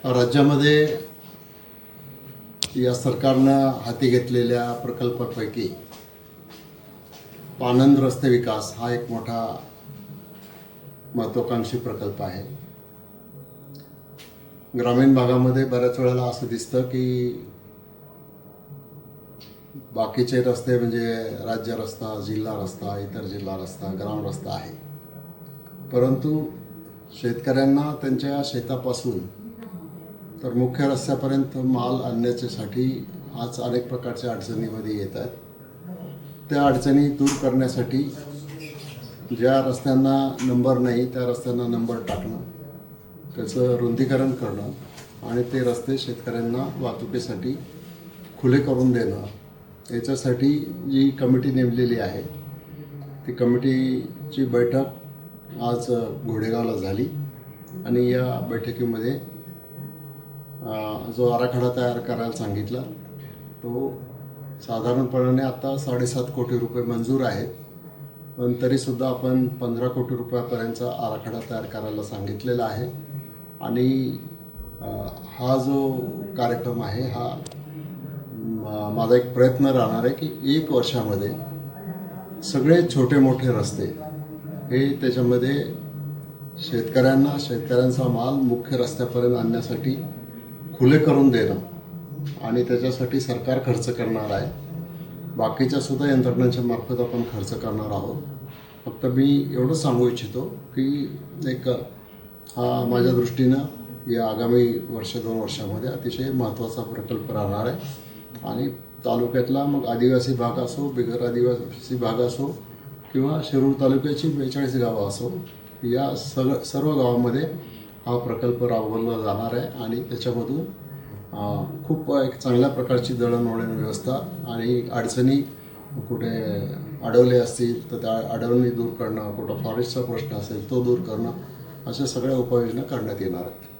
राज्यामध्ये या सरकारनं हाती घेतलेल्या प्रकल्पापैकी पाणंद रस्ते विकास हा एक मोठा महत्त्वाकांक्षी प्रकल्प आहे. ग्रामीण भागामध्ये बऱ्याच वेळेला असं दिसतं की बाकीचे रस्ते म्हणजे राज्य रस्ता, जिल्हा रस्ता, इतर जिल्हा रस्ता, ग्राम रस्ता आहे, परंतु शेतकऱ्यांना त्यांच्या शेतापासून तर मुख्य रस्त्यापर्यंत माल आणण्यासाठी आज अनेक प्रकारच्या अडचणीमध्ये येत आहेत. त्या अडचणी दूर करण्यासाठी ज्या रस्त्यांना नंबर नाही त्या रस्त्यांना नंबर टाकणं, त्याचं रुंदीकरण करणं आणि ते रस्ते शेतकऱ्यांना वाहतुकीसाठी खुले करून देणं, याच्यासाठी जी कमिटी नेमलेली आहे ती कमिटीची बैठक आज घोडेगावला झाली आणि या बैठकीमध्ये जो आराखडा तयार करायला सांगितला तो साधारणपणे आता 7.5 कोटी रुपये मंजूर आहेत, पण तरीसुद्धा आपण 15 कोटी रुपयापर्यंतचा आराखडा तयार करायला सांगितलेला आहे. आणि हा जो कार्यक्रम आहे हा माझा एक प्रयत्न राहणार आहे की 1 वर्षामध्ये सगळे छोटे मोठे रस्ते हे त्याच्यामध्ये शेतकऱ्यांचा माल मुख्य रस्त्यापर्यंत आणण्यासाठी खुले करून देणं आणि त्याच्यासाठी सरकार खर्च करणार आहे. बाकीच्या सुद्धा यंत्रणांच्या मार्फत आपण खर्च करणार आहोत. फक्त मी एवढंच सांगू इच्छितो की एक हा माझ्या दृष्टीनं या आगामी 1-2 वर्षामध्ये अतिशय महत्त्वाचा प्रकल्प राहणार आहे आणि तालुक्यातला मग आदिवासी भाग असो, बिगर आदिवासी भाग असो किंवा शिरूर तालुक्याची 42 गावं असो, या सर्व गावामध्ये हा प्रकल्प राबवला जाणार आहे आणि त्याच्यामधून खूप एक चांगल्या प्रकारची दळणवळण व्यवस्था आणि अडचणी कुठे अडवले असतील तर त्या अडवणी दूर करणं, कुठं फॉरेस्टचा प्रश्न असेल तो दूर करणं, अशा सगळ्या उपाययोजना करण्यात येणार आहेत.